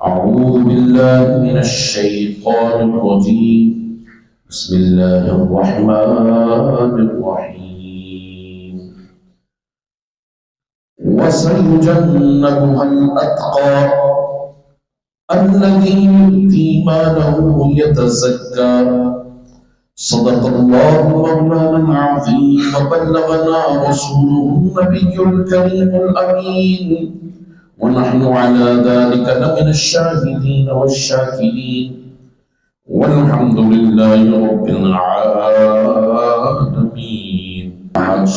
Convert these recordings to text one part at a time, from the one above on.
أعوذ بالله من الشيطان الرجيم بسم الله الرحمن الرحيم وسيجنبها الأتقى الذي يؤتي ماله يتزكى صدق الله مولانا العظيم وبلغنا رسوله النبي الكريم الأمين ونحن على ذلك لمن الشاهدين والشاكرين والحمد لله رب العالمين. آج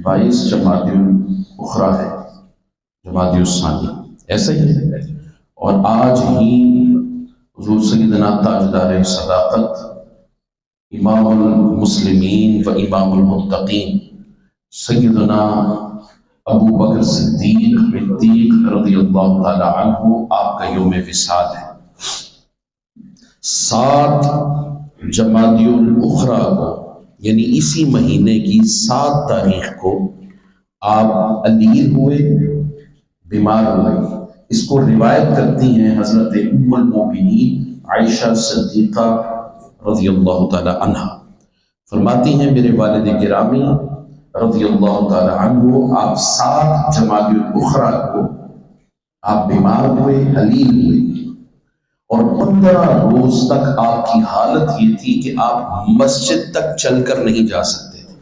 22 جمادی الاخری ہے، جمادی الثانی ایسا ہی ہے، اور آج ہی حضور سیدنا تاجدار صداقت امام المسلمین و امام المتقین سیدنا ابو بکر صدیق رضی اللہ تعالی عنہ آپ کا یوم وصال ہے۔ 7 جمادی الاخری کو یعنی اسی مہینے کی 7 تاریخ کو آپ علیل ہوئے، بیمار ہوئے۔ اس کو روایت کرتی ہیں حضرت ام المؤمنین عائشہ صدیقہ رضی اللہ تعالی عنہ، فرماتی ہیں میرے والد گرامی رضی اللہ تعالی عنہ آپ 7 جمادی الاخری کو آپ بیمار ہوئے، علیل ہوئے، اور 15 روز تک آپ کی حالت یہ تھی کہ آپ مسجد تک چل کر نہیں جا سکتے تھے،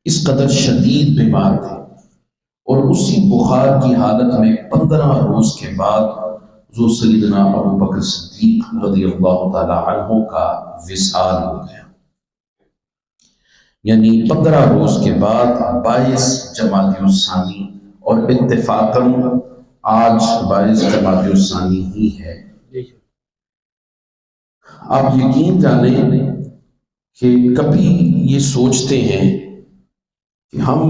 اس قدر شدید بیمار تھے۔ اور اسی بخار کی حالت میں 15 روز کے بعد حضور سیدنا ابو بکر صدیق رضی اللہ تعالی عنہ کا وصال ہو گیا، یعنی 15 روز کے بعد 22 جمادی الثانی، اور اتفاقاً آج 22 جمادی الثانی ہی ہے۔ آپ یقین جانیں کہ کبھی یہ سوچتے ہیں کہ ہم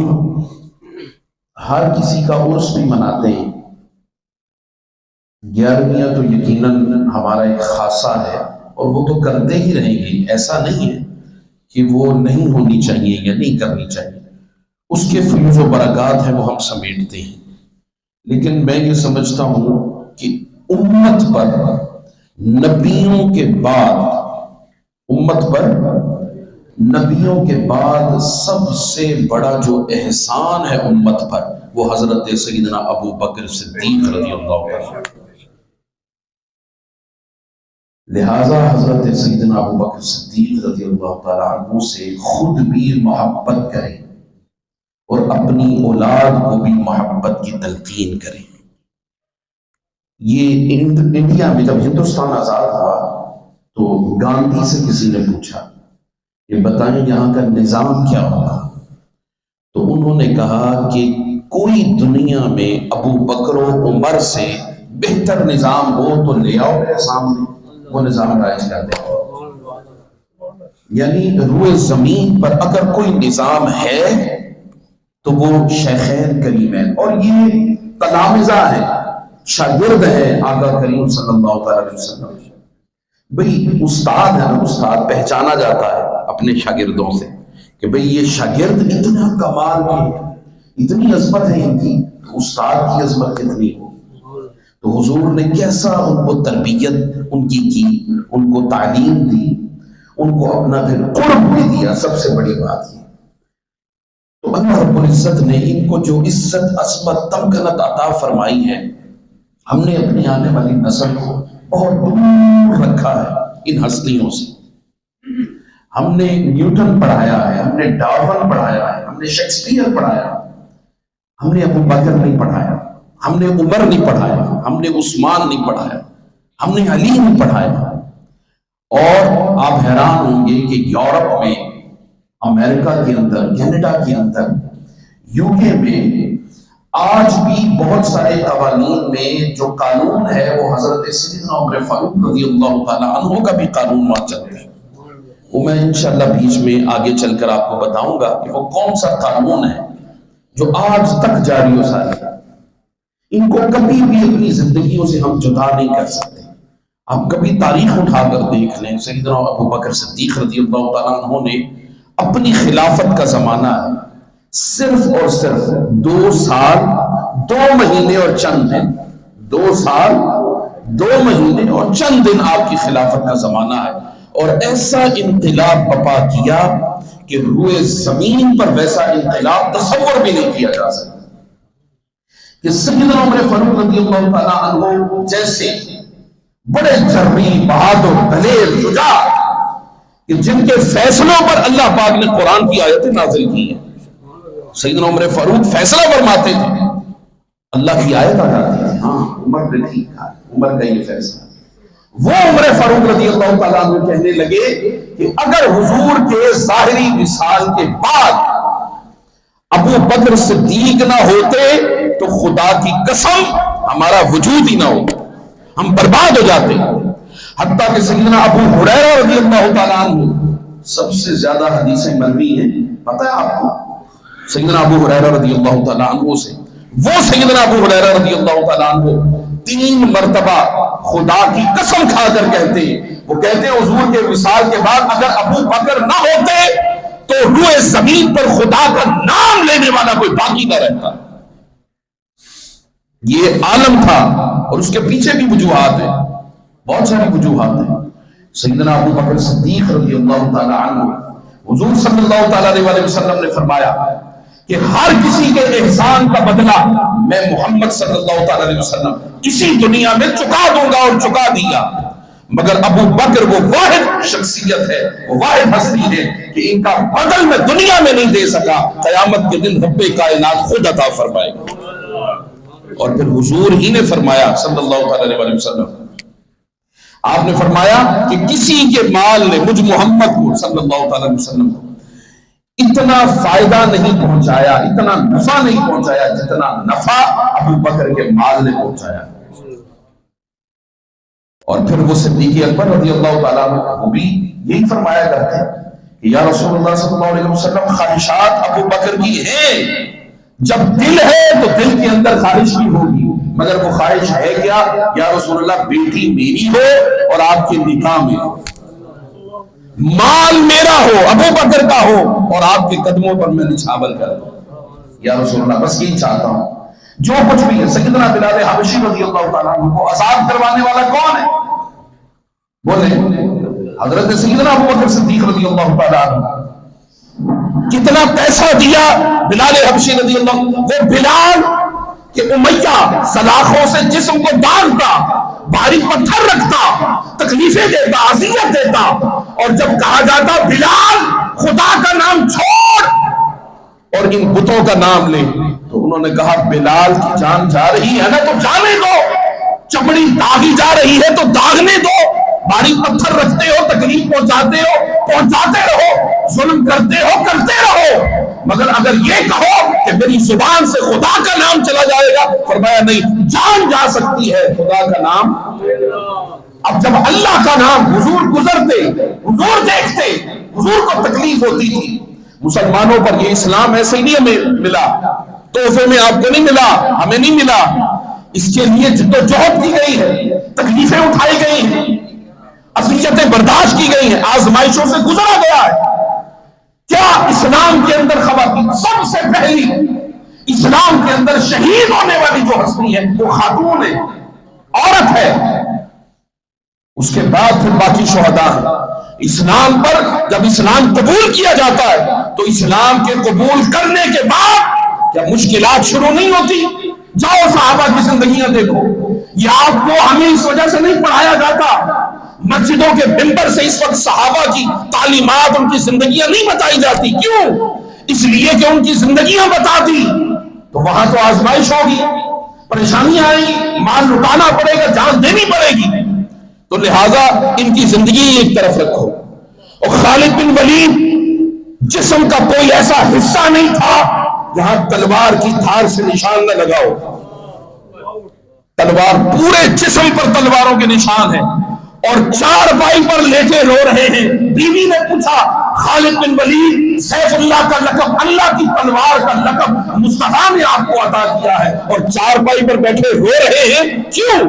ہر کسی کا عرس بھی مناتے ہیں، 11ویں تو یقیناً ہمارا ایک خاصہ ہے اور وہ تو کرتے ہی رہیں گے، ایسا نہیں ہے کہ وہ نہیں ہونی چاہیے یا نہیں کرنی چاہیے، اس کے فیوز و برکات ہیں وہ ہم سمیٹتے ہیں۔ لیکن میں یہ سمجھتا ہوں کہ امت پر نبیوں کے بعد سب سے بڑا جو احسان ہے امت پر وہ حضرت سیدنا ابو بکر صدیق رضی اللہ عنہ۔ لہذا حضرت سیدنا ابو بکر صدیق رضی اللہ تعالیٰ عنہ سے خود بھی محبت کریں اور اپنی اولاد کو بھی محبت کی تلقین کریں۔ یہ انڈیا میں جب ہندوستان آزاد ہوا تو گاندھی سے کسی نے پوچھا کہ بتائیں یہاں کا نظام کیا ہوگا، تو انہوں نے کہا کہ کوئی دنیا میں ابو بکر و عمر سے بہتر نظام ہو تو لے آؤ میرے سامنے، وہ نظام رائج کر دیں۔ یعنی روئے زمین پر اگر کوئی نظام ہے تو وہ شیخین کریمین، اور یہ تلامذہ ہے، شاگرد ہے آقا کریم صلی اللہ علیہ وسلم۔ بھئی استاد ہے نا، استاد پہچانا جاتا ہے اپنے شاگردوں سے کہ بھئی یہ شاگرد اتنا کمال کی، اتنی عظمت ہے ان کی، استاد کی عظمت کتنی ہو۔ تو حضور نے کیسا ان کو تربیت ان کی، ان کو تعلیم دی، ان کو اپنا پھر قرب بھی دیا، سب سے بڑی بات یہ۔ تو اللہ رب العزت نے ان کو جو عزت، عظمت، تمکنت عطا فرمائی ہے، ہم نے اپنی آنے والی نسل کو بہت دور رکھا ہے ان ہستیوں سے۔ ہم نے نیوٹن پڑھایا ہے، ہم نے ڈارون پڑھایا ہے، ہم نے شیکسپیئر پڑھایا، ہم نے ابو بکر نہیں پڑھایا، ہم نے عمر نہیں پڑھایا، ہم نے عثمان نہیں پڑھایا، ہم نے علی نہیں پڑھایا۔ اور آپ حیران ہوں گے کہ یورپ میں، امریکہ کے اندر، کینیڈا کے اندر، یو کے میں آج بھی بہت سارے قوانین میں جو قانون ہے وہ حضرت سیدنا عمر فاروق رضی اللہ تعالیٰ عنہ کا بھی قانون وہاں چلتا ہے۔ وہ میں انشاءاللہ بیچ میں آگے چل کر آپ کو بتاؤں گا کہ وہ کون سا قانون ہے جو آج تک جاری و ساری ہے۔ ان کو کبھی بھی اپنی زندگیوں سے ہم جدا نہیں کر سکتے۔ آپ کبھی تاریخ اٹھا کر دیکھ لیں، سیدنا ابو بکر صدیق رضی اللہ تعالیٰ عنہ نے اپنی خلافت کا زمانہ صرف اور صرف 2 سال 2 مہینے اور چند دن، 2 سال 2 مہینے اور چند دن آپ کی خلافت کا زمانہ ہے، اور ایسا انقلاب بپا کیا کہ روئے زمین پر ویسا انقلاب تصور بھی نہیں کیا جا سکتا کہ سیدنا عمر فاروق رضی اللہ تعالیٰ عنہ جیسے بڑے جرری، بہادر، دلیر، شجاع، کہ جن کے فیصلوں پر اللہ پاک نے قرآن کی آیتیں نازل کی ہیں. سیدنا عمر فاروق فیصلہ فرماتے تھے، اللہ کی آیت آ جاتی ہے، ہاں عمر نے ٹھیک کہا، عمر کا یہ فیصلہ. وہ عمر فاروق رضی اللہ تعالیٰ عنہ کہنے لگے کہ اگر حضور کے ظاہری وصال کے بعد ابو بکر صدیق نہ ہوتے تو خدا کی قسم ہمارا وجود ہی نہ ہوتا، ہم برباد ہو جاتے. حتیٰ کہ سیدنا ابو ہریرہ رضی اللہ تعالیٰ عنہ سب سے زیادہ حدیثیں مروی ہیں، پتہ ہے آپ کو سیدنا ابو ہریرہ رضی اللہ تعالیٰ عنہ سے. وہ سیدنا ابو ہریرہ رضی اللہ تعالیٰ عنہ 3 مرتبہ خدا کی قسم کھا کر کہتے ہیں، وہ کہتے ہیں حضور کے وصال کے بعد اگر ابو بکر نہ ہوتے تو روئے زمین پر خدا کا نام لینے والا کوئی باقی نہ رہتا. یہ عالم تھا، اور اس کے پیچھے بھی وجوہات ہیں، بہت ساری وجوہات ہیں. سیدنا ابو بکر صدیق رضی اللہ تعالی عنہ، حضور صلی اللہ تعالی علیہ وسلم نے فرمایا کہ ہر کسی کے احسان کا بدلہ میں محمد صلی اللہ تعالی علیہ وسلم اسی دنیا میں چکا دوں گا، اور چکا دیا. مگر ابو بکر وہ واحد شخصیت ہے، وہ واحد ہستی ہے کہ ان کا بدل میں دنیا میں نہیں دے سکا، قیامت کے دن رب کائنات خود عطا فرمائے گا. اور پھر حضور ہی نے فرمایا صلی اللہ تعالی علیہ وسلم، آپ نے فرمایا کہ کسی کے مال نے مجھ محمد کو صلی اللہ تعالی علیہ وسلم کو اتنا فائدہ نہیں پہنچایا، اتنا نفع نہیں پہنچایا جتنا نفع ابو بکر کے مال نے پہنچایا. اور پھر وہ صدیق اکبر رضی اللہ تعالیٰ عنہ وہ بھی یہی فرمایا کرتے ہیں کہ یا رسول اللہ صلی اللہ علیہ وسلم خواہشات ابو بکر کی ہیں، جب دل ہے تو دل کے اندر خواہش بھی ہوگی، مگر وہ خواہش ہے کیا؟ یا رسول اللہ بیٹی میری ہو اور آپ کے نکاح میں ہو، مال میرا ہو، ابو بکر کا ہو، اور آپ کے قدموں پر میں نچھاور کر دوں. یا رسول اللہ بس یہی چاہتا ہوں. جو کچھ بھی ہے. سیدنا بلال حبشی رضی اللہ تعالیٰ عنہ کو آزاد کروانے والا کون ہے؟ بولے حضرت سیدنا ابو بکر صدیق رضی اللہ تعالیٰ عنہ. کتنا پیسہ دیا بلال حبشی رضی اللہ. وہ بلال کہ امیہ سلاخوں سے جسم کو ڈالتا، بھاری پتھر رکھتا، تکلیفیں دیتا، اذیت دیتا، اور جب کہا جاتا بلال خدا کا نام چھوڑ اور ان بتوں کا نام لے، تو انہوں نے کہا بلال کی جان جا رہی ہے نا تو جانے دو، چمڑی داغی جا رہی ہے تو داغنے دو، بھاری پتھر رکھتے ہو، تکلیف پہنچاتے ہو، پہنچاتے رہو، ظلم کرتے ہو، کرتے رہو، مگر اگر یہ کہو کہ میری زبان سے خدا کا نام چلا جائے گا، فرمایا نہیں، جان جا سکتی ہے، خدا کا نام. اب جب اللہ کا نام حضور گزرتے، حضور دیکھتے، حضور کو تکلیف ہوتی تھی. مسلمانوں پر یہ اسلام ایسے ہی نہیں ہمیں ملا، تحفے میں آپ کو نہیں ملا، ہمیں نہیں ملا. اس کے لیے جدوجہد کی گئی ہے، تکلیفیں اٹھائی گئی ہیں، اذیتیں برداشت کی گئی ہیں، آزمائشوں سے گزرا گیا ہے. کیا اسلام کے اندر خواتین سب سے پہلی اسلام کے اندر شہید ہونے والی جو ہستی ہے وہ خاتون ہے، عورت ہے. اس کے بعد پھر باقی شہداء ہیں. اسلام پر جب اسلام قبول کیا جاتا ہے تو اسلام کے قبول کرنے کے بعد کیا مشکلات شروع نہیں ہوتی؟ جاؤ صحابہ کی زندگیاں دیکھو. یہ آپ کو ہمیں اس وجہ سے نہیں پڑھایا جاتا، مسجدوں کے ممبر سے اس وقت صحابہ کی تعلیمات، ان کی زندگیاں نہیں بتائی جاتی. کیوں؟ اس لیے کہ ان کی زندگیاں بتا دی تو وہاں تو آزمائش ہوگی، پریشانیاں آئیں گی، مال لٹانا پڑے گا، جان دینی پڑے گی. تو لہٰذا ان کی زندگی ایک طرف رکھو. اور خالد بن ولید جسم کا کوئی ایسا حصہ نہیں تھا جہاں تلوار کی دھار سے نشان نہ لگاؤ. تلوار پورے جسم پر تلواروں کے نشان ہیں، اور چارپائی پر لیٹے رو رہے ہیں. بیوی نے پوچھا خالد بن ولید سیف اللہ کا لقب، اللہ کی تلوار کا لقب مصطفیٰ نے آپ کو عطا کیا ہے، اور چارپائی پر بیٹھے رو رہے ہیں، کیوں؟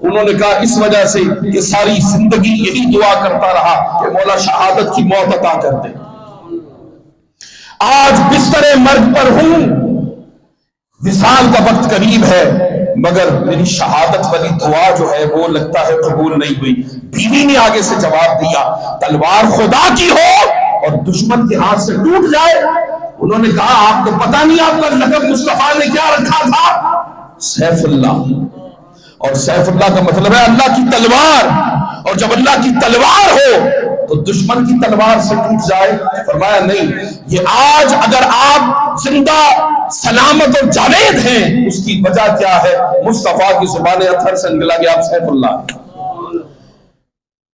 انہوں نے کہا اس وجہ سے کہ ساری زندگی یہی دعا کرتا رہا کہ مولا شہادت کی موت عطا کر دے. آج بستر مرگ پر ہوں، وصال کا وقت قریب ہے، مگر میری شہادت والی دعا جو ہے وہ لگتا ہے قبول نہیں ہوئی. بیوی نے آگے سے جواب دیا تلوار خدا کی ہو اور دشمن کے ہاتھ سے ٹوٹ جائے. انہوں نے کہا آپ کو پتہ نہیں آپ کا لقب مصطفیٰ نے کیا رکھا تھا؟ سیف اللہ. اور سیف اللہ کا مطلب ہے اللہ کی تلوار, اور جب اللہ کی تلوار ہو تو دشمن کی تلوار سے ٹوٹ جائے. فرمایا نہیں, یہ آج اگر آپ زندہ سلامت اور جاوید ہیں اس کی وجہ کیا ہے؟ مصطفیٰ کی زبان اطہر سے نکلا کہ آپ سیف اللہ.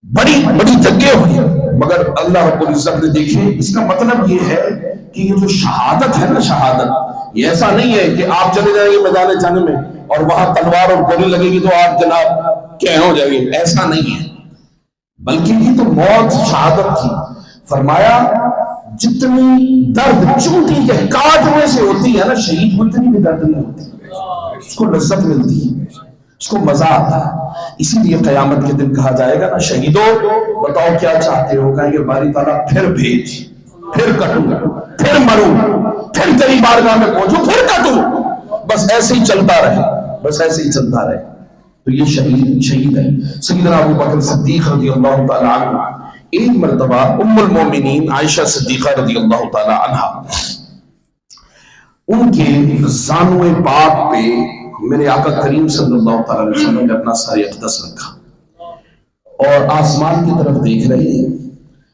بڑی بڑی جنگیں ہوئی مگر اللہ رب العزت نے دیکھیں. اس کا مطلب یہ ہے کہ یہ جو شہادت ہے نا, شہادت یہ ایسا نہیں ہے کہ آپ چلے جائیں گے میدان جنگ میں اور وہاں تلوار اور گولی لگے گی تو آپ جناب کیا ہو جائیں گے, ایسا نہیں ہے. بلکہ یہ تو موت شہادت تھی. فرمایا جتنی درد چونٹی کے کاٹنے سے ہوتی ہے نا شہید, اتنی بھی درد نہیں ہوتی, اس کو لذت ملتی ہے, اس کو مزہ آتا ہے. اسی لیے قیامت کے دن کہا جائے گا نا شہیدوں بتاؤ کیا چاہتے ہو؟ کہیں گے باری تعالیٰ پھر بھیج, پھر کٹوں, پھر مروں, پھر تیری بارگاہ میں پہنچوں, پھر کٹوں. بس ایسے ہی چلتا رہے, بس ایسے ہی چلتا رہے. تو یہ شہید ہے. سیدنا ابو بکر صدیق رضی اللہ تعالی عنہ ایک مرتبہ ام المومنین عائشہ صدیقہ رضی اللہ تعالی عنہ ان کے زانوئے پاک پہ میرے آقا کریم صلی اللہ تعالی علیہ وسلم نے اپنا سر اقدس رکھا اور آسمان کی طرف دیکھ رہے ہیں,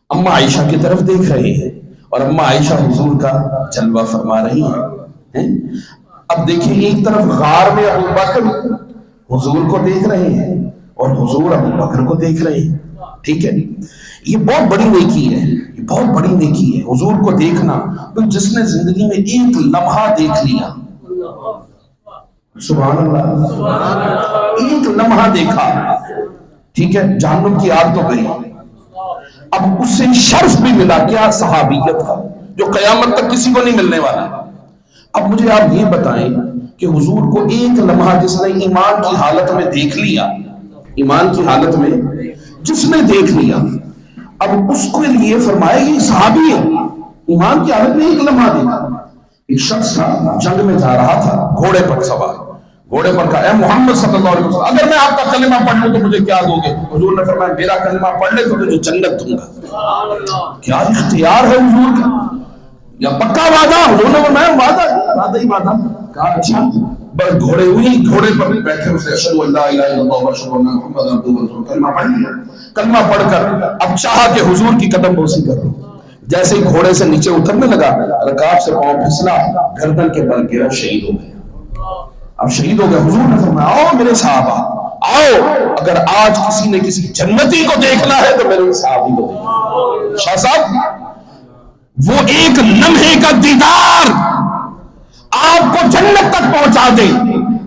اما عائشہ کی طرف دیکھ رہے ہیں اور اما عائشہ حضور کا جلوہ فرما رہی ہیں. اب دیکھیں ایک طرف غار میں ابو بکر حضور کو دیکھ رہے ہیں اور حضور ابو بکر کو دیکھ رہے ہیں. ٹھیک ہے, یہ بہت بڑی نیکی ہے, یہ بہت بڑی نیکی ہے حضور کو دیکھنا. تو جس نے زندگی میں ایک لمحہ دیکھ لیا, سبحان اللہ, ایک لمحہ دیکھا, ٹھیک ہے, جہنم کی آگ تو گئی, اب اس سے شرف بھی ملا کیا صحابیت کا جو قیامت تک کسی کو نہیں ملنے والا. اب مجھے آپ یہ بتائیں کہ حضور کو ایک لمحہ جس نے ایمان کی حالت میں دیکھ لیا, ایمان کی حالت میں جس نے دیکھ لیا, اب اس کو لیے فرمایا یہ صحابی ہے, ایمان کی حالت میں ایک لمحہ دیکھا. ایک شخص تھا جنگ میں جا رہا تھا گھوڑے پر سوار, گھوڑے پر کہا اے محمد صلی اللہ علیہ وسلم اگر میں آپ کا کلمہ پڑھ لوں تو مجھے کیا دو گے؟ حضور نے فرمایا میرا کلمہ پڑھ لے تو تجھے جنت دوں گا. کیا اختیار ہے حضور کا, یا پکا وعدہ؟ حضور نے فرمایا وعدہ ہی وعدہ. کہا اچھا, بس گھوڑے ہوئی, گھوڑے پر بیٹھے اسے اشہد ان لا الہ الا اللہ و اشہد ان محمد عبدہ ورسولہ کلمہ پڑھ لیا. کلمہ پڑھ کر اب چاہا کہ حضور کی قدم بوسی کر لوں. جیسے ہی گھوڑے سے نیچے اترنے لگا رکاب سے پاؤں پھسلا, گردن کے بل گرا, شہید ہو گیا. اب شہید ہو گیا. حضور نے فرمایا آؤ میرے صحابہ آؤ, اگر آج کسی نے کسی جنتی کو دیکھنا ہے تو میرے صحابی کو دیکھنا. شاہ صاحب وہ ایک لمحے کا دیدار آپ کو جنت تک پہنچا دے.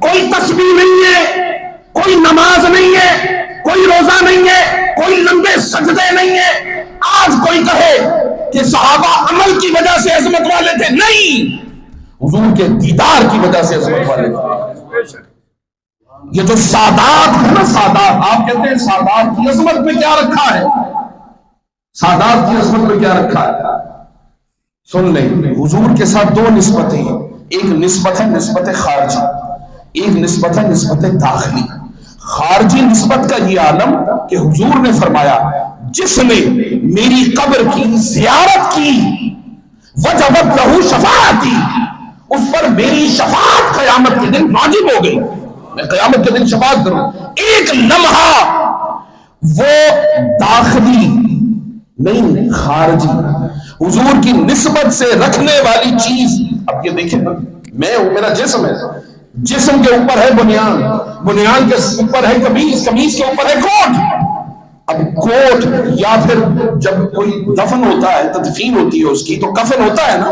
کوئی تسبیح نہیں ہے, کوئی نماز نہیں ہے, کوئی روزہ نہیں ہے, کوئی لمبے سجدے نہیں ہے. آج کوئی کہے کہ صحابہ عمل کی وجہ سے عظمت والے تھے, نہیں, حضور کے دیدار کی وجہ سے عظمت والے تھے. یہ جو سادات ہے نا, سادات, آپ کہتے ہیں سادات کی عظمت میں کیا رکھا ہے, سادات کی عظمت میں کیا رکھا ہے؟ سن لیں, حضور کے ساتھ دو نسبتیں ہیں. ایک نسبت ہے نسبت خارجی, ایک نسبت ہے نسبت داخلی. خارجی نسبت کا یہ عالم کہ حضور نے فرمایا جس نے میری قبر کی زیارت کی وجبت لہو شفاعتی, اس پر میری شفاعت قیامت کے دن واجب ہو گئی, میں قیامت کے دن شفاعت کروں. ایک لمحہ وہ داخلی نہیں خارجی, حضور کی نسبت سے رکھنے والی چیز. اب یہ دیکھیں نا, میں ہوں, میرا جسم ہے, جسم کے اوپر ہے بنیان, بنیان کے اوپر ہے قمیص, قمیص کے اوپر ہے کوٹ. اب کوٹ یا پھر جب کوئی دفن ہوتا ہے, تدفین ہوتی ہے اس کی, تو کفن ہوتا ہے نا,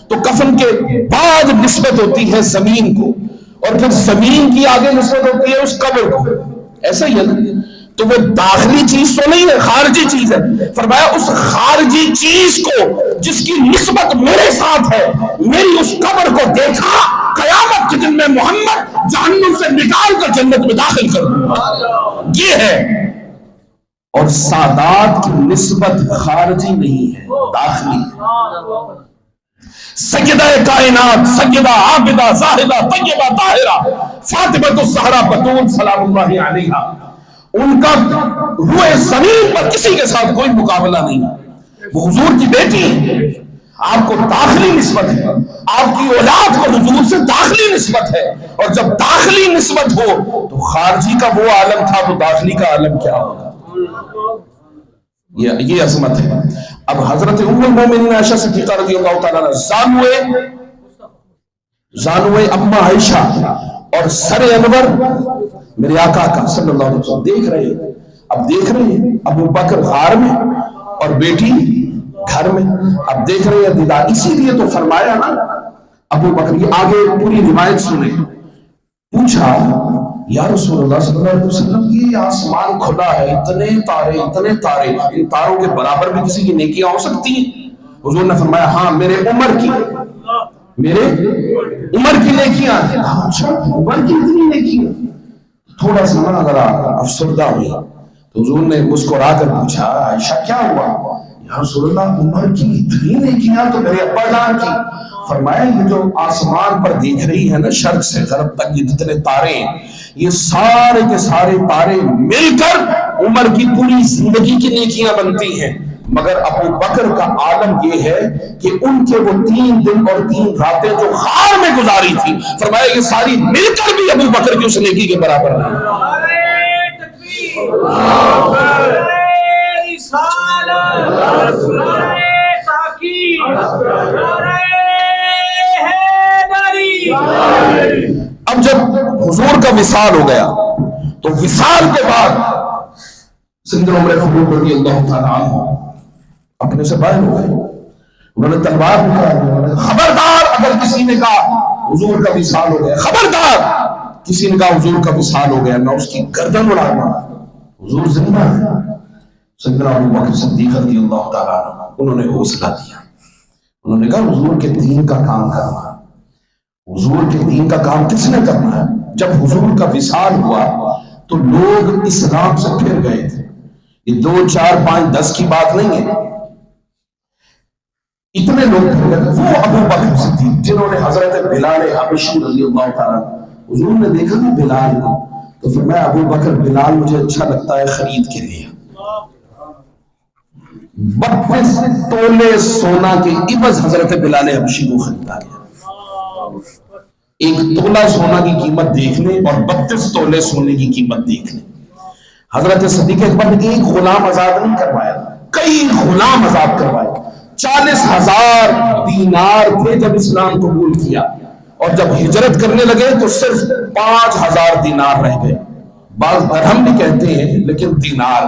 تو کفن کے بعد نسبت ہوتی ہے زمین کو, اور پھر زمین کی آگے نسبت ہوتی ہے اس قبر کو. ایسا ہی ہے نا, تو وہ داخلی چیز تو نہیں ہے, خارجی چیز ہے. فرمایا اس خارجی چیز کو جس کی نسبت میرے ساتھ ہے, میری اس قبر کو دیکھا, قیامت کے دن میں محمد جہنم سے نکال کر جنت میں داخل کر دوں. یہ ہے. اور سادات کی نسبت خارجی نہیں ہے, داخلی. سیدہ کائنات، سیدہ عابدہ زاہدہ طیبہ طاہرہ فاطمہ الزہرا بتول سلام اللہ علیہا، ان کا روئے زمین پر کسی کے ساتھ کوئی مقابلہ نہیں ہے۔ وہ حضور کی بیٹی ہے، آپ کو داخلی نسبت ہے، آپ کی اولاد کو حضور سے داخلی نسبت ہے، اور جب داخلی نسبت ہو تو خارجی کا وہ عالم تھا تو داخلی کا عالم کیا ہوگا؟ یہ عظمت ہے۔ اب حضرت ام المومنین عائشہ صدیقہ رضی اللہ تعالیٰ عنہ زانوے اما عائشہ اور سر انور میرے آقا کا صلی اللہ علیہ وسلم دیکھ رہے ہیں۔ اب دیکھ رہے ہیں ابو بکر غار میں اور بیٹی گھر میں، اب دیکھ رہے ہیں دیدار، اسی لیے تو فرمایا نا ابو بکر، یہ آگے پوری روایت سنیں، پوچھا یا رسول اللہ صلی اللہ علیہ وسلم یہ آسمان کھلا ہے، اتنے تارے، ان تاروں کے برابر بھی کسی کی نیکیاں ہو سکتی ہیں؟ حضور نے فرمایا ہاں میرے عمر کی نیکیاں ہیں۔ اچھا عمر کی اتنی نیکیاں؟ تھوڑا سا نا ذرا افسردہ ہوئی تو حضور نے مسکرا کر پوچھا عائشہ کیا ہوا؟ یا رسول اللہ عمر کی اتنی نیکیاں تو میرے ابا جان کی۔ فرمایا یہ جو آسمان پر دیکھ رہی ہے نا شرق سے غرب تک یہ جتنے تارے ہیں، یہ سارے کے سارے تارے مل کر عمر کی پوری زندگی کی نیکیاں بنتی ہیں، مگر ابو بکر کا عالم یہ ہے کہ ان کے وہ 3 دن اور 3 راتیں جو غار میں گزاری تھی، فرمایا یہ ساری مل کر بھی ابو بکر کی اس نیکی کے برابر نہیں۔ اب جب حضور کا وصال ہو گیا تو وصال کے بعد سیدنا عمر فاروق رضی اللہ تعالیٰ عنہ اپنے سے باہر ہو گئے، انہوں نے تلوار نکالی، خبردار اگر کسی نے کہا حضور کا وصال ہو گیا، خبردار کسی نے کہا حضور کا وصال ہو گیا، میں اس کی گردن اڑا دوں گا، حضور زندہ ہے۔ سیدنا ابو بکر صدیق رضی اللہ تعالیٰ عنہ انہوں نے حوصلہ دیا، انہوں نے کہا حضور کے دین کا کام کرنا ہے، حضور کے دین کا کام کس نے کرنا ہے؟ جب حضور کا وصال ہوا تو لوگ اسلام سے پھر گئے تھے، یہ 2 4 5 10 کی بات نہیں ہے، اتنے لوگ پھر گئے تھے۔ وہ ابو بکر صدیق جنہوں نے حضرت بلال حبشی رضی اللہ تعالیٰ، حضور نے دیکھا نا بلال کو تو فرمایا ابو بکر بلال مجھے اچھا لگتا ہے، خرید کے لیے 32 تولے سونا کے عوض حضرت بلال حبشی کو خریدا گیا۔ ایک تولہ سونا کی قیمت دیکھ لیں اور 32 تولے سونے کی قیمت دیکھ لیں۔ حضرت صدیق اکبر نے ایک غلام آزاد نہیں کروایا، کئی غلام آزاد کروائے۔ 40,000 دینار تھے جب اسلام قبول کیا، اور جب ہجرت کرنے لگے تو صرف 5,000 دینار رہ گئے۔ بعض درہم بھی کہتے ہیں لیکن دینار۔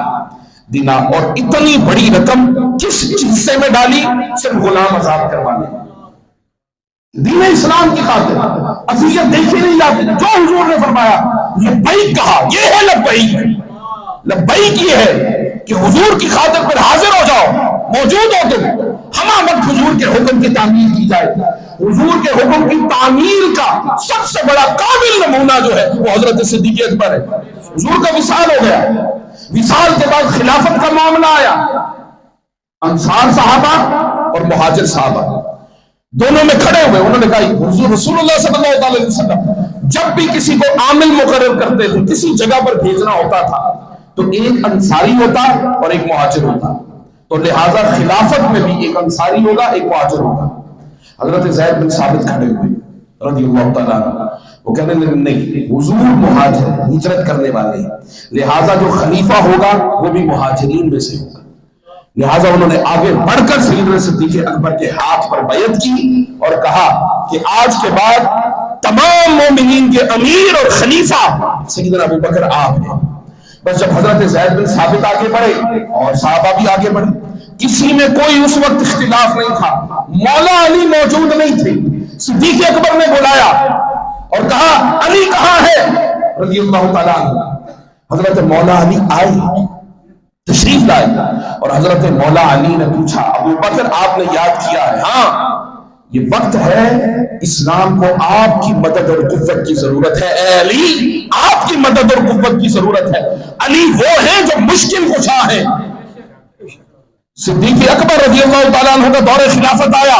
اور اتنی بڑی رقم کس حصے میں ڈالی؟ صرف غلام آزاد کروانے، دین اسلام کی خاطر۔ اذیت دیکھی نہیں جاتی، جو حضور نے فرمایا لبیک کہا، یہ ہے لبیک۔ لبیک یہ ہے کہ حضور کی خاطر پر حاضر ہو جاؤ، موجود ہو تم، ہمہ وقت حضور کے حکم کی تعمیل کی جائے۔ حضور کے حکم کی تعمیل کا سب سے بڑا کامل نمونہ جو ہے وہ حضرت صدیق اکبر ہے۔ حضور کا وصال ہو گیا، وصال کے بعد خلافت کا معاملہ آیا۔ انصار صحابہ اور مہاجر صحابہ دونوں میں کھڑے ہوئے، انہوں نے کہا حضور رسول اللہ صلی اللہ علیہ وسلم جب بھی کسی کو عامل مقرر کرتے تھے، کسی جگہ پر بھیجنا ہوتا تھا تو ایک انصاری ہوتا اور ایک مہاجر ہوتا، تو لہٰذا خلافت میں بھی ایک انصاری ہوگا ایک مہاجر ہوگا۔ حضرت زید بن ثابت کھڑے ہوئے رضی اللہ تعالیٰ عنہ، وہ کہنے لگے نہیں، حضور مہاجر ہجرت کرنے والے ہیں، لہٰذا جو خلیفہ ہوگا وہ بھی مہاجرین میں سے ہوگا۔ لہٰذا انہوں نے آگے بڑھ کر سیدنا صدیق اکبر کے ہاتھ پر بیعت کی اور کہا کہ آج کے بعد تمام مومنین کے امیر اور خلیفہ سیدنا ابو بکر آپ ہیں۔ بس جب حضرت زید بن ثابت آگے بڑھے اور صحابہ بھی آگے بڑھے، کسی میں کوئی اس وقت اختلاف نہیں تھا، مولا علی موجود نہیں تھے، صدیق اکبر نے بلایا اور کہا علی کہاں ہے رضی اللہ تعالیٰ عنہ۔ حضرت مولا علی آئے، تشریف لائے، اور حضرت مولا علی نے پوچھا ابو بکر آپ نے یاد کیا ہے؟ ہاں، یہ وقت ہے اسلام کو آپ کی مدد اور قوت کی ضرورت ہے، اے علی آپ کی مدد اور قوت کی ضرورت ہے۔ علی وہ ہیں جو مشکل کشا ہیں۔ صدیق اکبر رضی اللہ تعالیٰ عنہ کا دور خلافت آیا،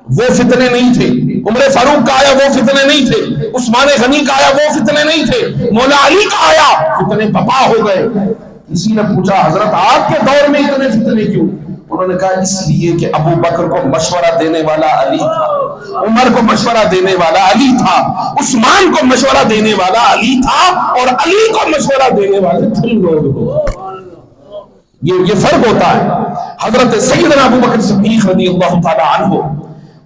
وہ فتنے نہیں تھے، عمر فاروق کا آیا وہ فتنے نہیں تھے، عثمان غنی کا آیا وہ فتنے نہیں تھے، مولا علی کا آیا فتنے بپا ہو گئے۔ کسی نے پوچھا حضرت آپ کے دور میں اتنے فتنے کیوں؟ انہوں نے کہا اس لیے کہ ابو بکر کو مشورہ دینے والا علی تھا، عمر کو مشورہ دینے والا علی تھا، عثمان کو مشورہ دینے والا علی تھا، اور علی کو مشورہ دینے والے تم لوگ ہو۔ یہ فرق ہوتا ہے۔ حضرت سیدنا ابو بکر صدیق رضی اللہ تعالی عنہ،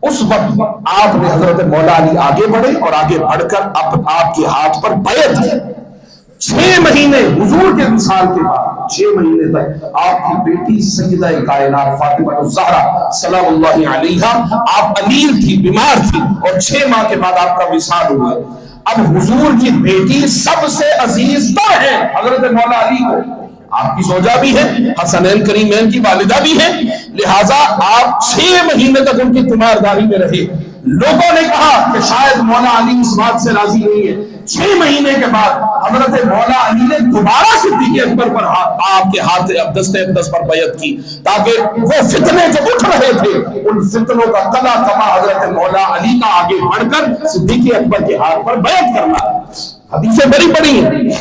اس وقت آپ نے حضرت مولا علی آگے بڑھے اور آگے بڑھ کر آپ کے ہاتھ پر بیعت کی۔ 6 مہینے حضور کے وصال کے بعد 6 مہینے تک آپ کی بیٹی سیدہ کائنات فاطمہ الزہرا سلام اللہ علیہا، آپ علیل تھی، بیمار تھی، اور 6 ماہ کے بعد آپ کا وصال ہوا۔ اب حضور کی بیٹی سب سے عزیز تر ہے حضرت مولا علی کو، آپ کی زوجہ بھی ہے، حسنین کریمین کی والدہ بھی ہے، لہٰذا آپ 6 مہینے تک ان کی تیمارداری میں رہے۔ لوگوں نے کہا کہ شاید مولا علی اس بات سے راضی نہیں ہے۔ 6 مہینے کے بعد حضرت مولا علی نے دوبارہ صدیق اکبر پر آپ کے ہاتھ دست اقدس پر بیعت کی، تاکہ وہ فتنے جو اٹھ رہے تھے ان فتنوں کا قلع کما حضرت مولا علی کا آگے بڑھ کر صدیق اکبر کے ہاتھ پر بیعت کرنا۔ حدیثیں بڑی بڑی ہیں،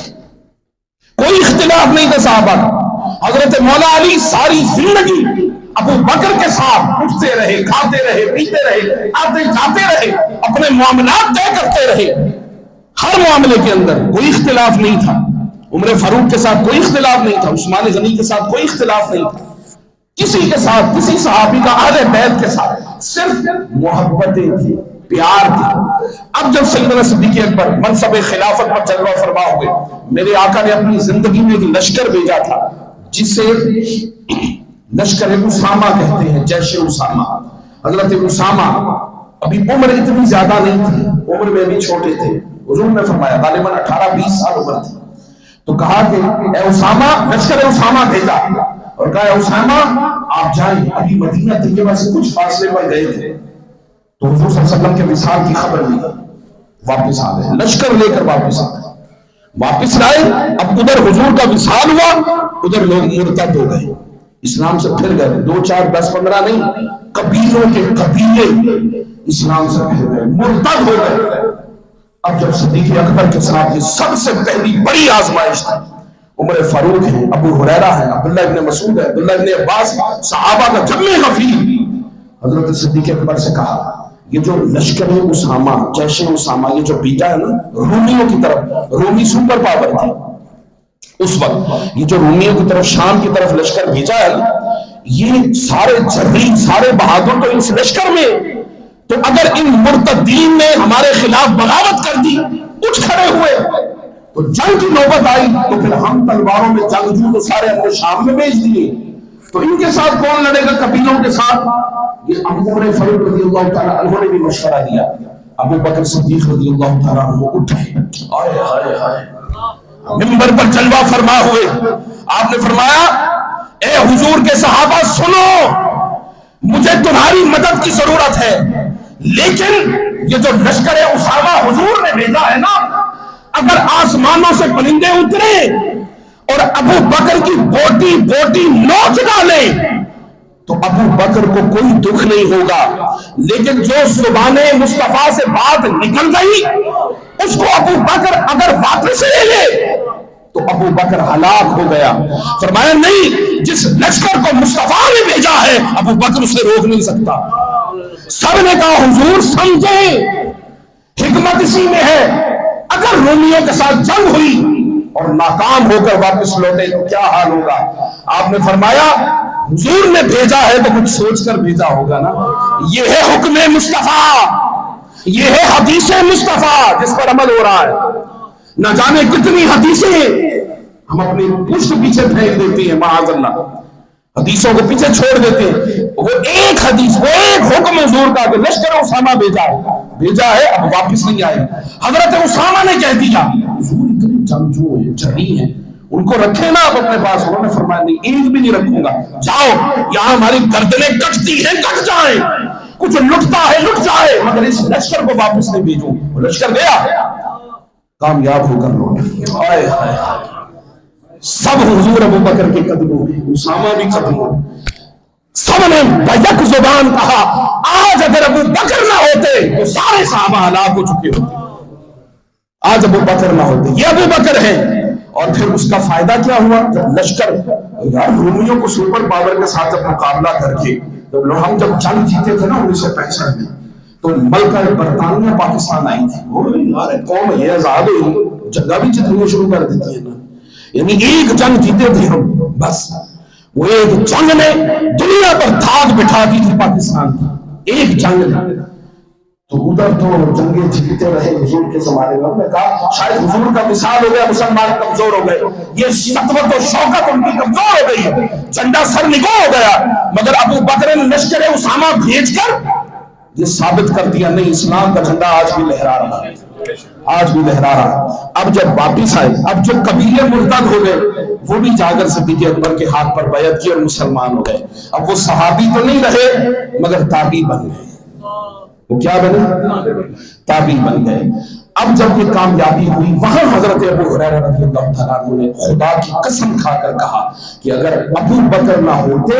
کوئی اختلاف نہیں تھا صحابہ کا۔ حضرت مولا علی ساری زندگی ابو بکر کے ساتھ اٹھتے رہے، کھاتے رہے، پیتے رہے، آتے جاتے رہے، اپنے معاملات طے کرتے رہے، ہر معاملے کے اندر کوئی اختلاف نہیں تھا۔ عمر فاروق کے ساتھ کوئی اختلاف نہیں تھا، عثمان غنی کے ساتھ کوئی اختلاف نہیں تھا، کسی کے ساتھ، کسی صحابی کا اہل بیت کے ساتھ صرف محبتیں تھی، پیار تھی۔ اب جب سیدنا صدیق اکبر منصب خلافت پر جلوہ فرما ہوئے، میرے آقا نے اپنی زندگی میں ایک لشکر بھیجا تھا جسے لشکر اسامہ کہتے ہیں، جیش اسامہ۔ حضرت اسامہ ابھی عمر اتنی زیادہ نہیں تھی، عمر میں بھی چھوٹے تھے، حضور نے فرمایا غالباً 18-20 سال عمر تھی، تو کہا کہ اے اسامہ، لشکر اسامہ بھیجا اور کہا اے اسامہ آپ جائیں، ابھی مدینہ طیبہ سے کچھ فاصلے پر گئے تھے تو حضور صلی اللہ علیہ وسلم کے وصال کی خبر لی، واپس آ گئے، لشکر لے کر واپس آ گئے، واپس لائے۔ اب ادھر حضور کا وصال ہوا، ادھر لوگ مرتد ہو گئے، اسلام سے پھر گئے، 2 4 10 15 نہیں، قبیلوں کے قبیلے اسلام سے پھر گئے، مرتد ہو گئے۔ اب جب صدیق اکبر کے ساتھ یہ سب سے پہلی بڑی آزمائش تھی، عمر فاروق ہے، ابو ہریرہ ہے، عبداللہ ابن مسعود ہے، عبداللہ ابن عباس، صحابہ کا جمع غفیر، حضرت صدیق اکبر سے کہا یہ جو لشکر اسامہ، جیش اسامہ، یہ جو بیٹا ہے نا رومیوں کی طرف، رومی سپر پاور تھی اس وقت، یہ جو رومیوں کی طرف، شام کی طرف لشکر بھیجا ہے نا، یہ سارے جرری، سارے بہادر تو اس لشکر میں، تو اگر ان مرتدین نے ہمارے خلاف بغاوت کر دی، اٹھ کھڑے ہوئے تو جنگ کی نوبت آئی، تو پھر ہم تلواروں میں جنگجو تو سارے اپنے شام میں بھیج دیے، تو ان کے ساتھ کون لڑے گا؟ قبیلوں کے ساتھ۔ یہ عمر فاروق رضی اللہ تعالیٰ عنہ نے بھی مشورہ دیا، ابو بکر صدیق رضی اللہ تعالیٰ عنہ اٹھے، آئے ہائے ہائے، منبر پر جلوہ فرما ہوئے، آپ نے فرمایا اے حضور کے صحابہ سنو، مجھے تمہاری مدد کی ضرورت ہے، لیکن یہ جو لشکر اسامہ حضور نے بھیجا ہے نا، اگر آسمانوں سے پرندے اترے اور ابو بکر کی بوٹی بوٹی نوچ ڈالیں تو ابو بکر کو کوئی دکھ نہیں ہوگا، لیکن جو زبان مصطفیٰ سے بات نکل گئی اس کو ابو بکر اگر واپس لے لے تو ابو بکر ہلاک ہو گیا۔ فرمایا نہیں، جس لشکر کو مصطفیٰ نے بھیجا ہے ابو بکر اسے روک نہیں سکتا۔ سب نے کہا حضور سمجھیں، حکمت اسی میں ہے، اگر رومیوں کے ساتھ جنگ ہوئی اور ناکام ہو کر واپس لوٹے تو کیا حال ہوگا؟ آپ نے فرمایا حضور نے بھیجا ہے تو کچھ سوچ کر بھیجا ہوگا نا، یہ ہے حکم مصطفیٰ، یہ ہے حدیث مصطفیٰ جس پر عمل ہو رہا ہے۔ نہ جانے کتنی حدیثیں ہم اپنی پشت پیچھے پھینک دیتی ہیں، معاذ اللہ، حدیثوں کو پیچھے چھوڑ دیتے ہیں۔ وہ ایک حدیث، وہ ایک حکم حضور کا کہ لشکر اسامہ بھیجا ہے، اب واپس نہیں آئے۔ حضرت اسامہ نے کہہ دیا حضور اتنے جنگجو ہیں، جری ہیں، ان کو رکھے نا آپ اپنے پاس۔ انہوں نے فرمایا نہیں، ایک بھی نہیں رکھوں گا، جاؤ، یہاں ہماری گردنیں کٹتی ہیں، کٹ جائیں، کچھ لٹتا ہے لٹ جائے، مگر اس لشکر کو واپس نہیں بھیجوں۔ وہ لشکر گیا، کامیاب ہو کر لوٹے، آئے ہائے، سب حضور ابو بکر کے قدموں میں، اسامہ بھی قدموں میں۔ سب نے بیک زبان کہا آج اگر ابو بکر نہ ہوتے تو سارے صحابہ ہلاک ہو چکے ہوتے. آج ابو بکر نہ ہوتے، یہ ابو بکر ہیں. اور پھر اس کا فائدہ کیا ہوا؟ جب لشکر یار رومیوں کو سپر پاور کے ساتھ جب مقابلہ کر کے ہم جب جنگ جیتے تھے نا 1965 میں، تو ملکہ برطانیہ پاکستان آئی تھی. وہ یار قوم یہ آزاد ہوئی، جنگا بھی جتنی شروع کر دیتی ہے نا. یعنی ایک جنگ جیتے تھے ہم، بس وہ ایک جنگ نے دنیا پر دھاک بٹھا دی تھی پاکستان کی، ایک جنگ نے. تو ادھر تو جنگیں جیتے رہے حضور کے زمانے میں. ہم نے کہا شاید حضور کا مثال ہو گیا، مسلمان کمزور ہو گئے، یہ سطوت و شوکت ان کی کمزور ہو گئی ہے، جھنڈا سر نگو ہو گیا. مگر ابو بکر نے لشکر اسامہ بھیج کر یہ ثابت کر دیا نہیں، اسلام کا جھنڈا آج بھی لہرا رہا ہے، آج بھی لہرا رہا ہے. اب جب واپس آئے، اب جو قبیلے مرتد ہو گئے وہ بھی جا کر صدیق اکبر کے ہاتھ پر بیعت کی اور مسلمان ہو گئے. اب وہ صحابی تو نہیں رہے مگر تابعی بن گئے. وہ کیا بنے؟ تابعی بن گئے. اب جب یہ کامیابی ہوئی، وہاں حضرت ابو ہریرہ رضی اللہ تعالیٰ عنہ نے خدا کی قسم کھا کر کہا کہ اگر ابو بکر نہ ہوتے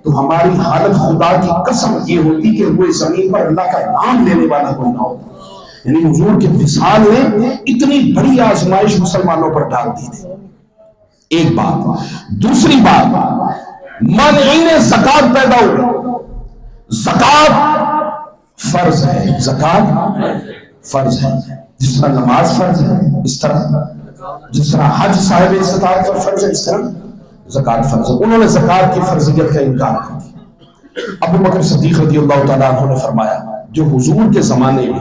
تو ہماری حالت خدا کی قسم یہ ہوتی کہ وہ زمین پر اللہ کا نام لینے والا کوئی نہ ہوتا. یعنی حضور کے وصال نے اتنی بڑی آزمائش مسلمانوں پر ڈال دی تھی. ایک بات. دوسری بات، مانعین زکات پیدا ہو. زکات فرض ہے، زکات فرض ہے. جس طرح نماز فرض ہے اس طرح، جس طرح حج صاحب استطاعت پر فرض ہے اس طرح زکات فرض ہے. انہوں نے زکات کی فرضیت کا انکار کر دیا. ابو بکر صدیق رضی اللہ تعالیٰ عنہ نے فرمایا جو حضور کے زمانے میں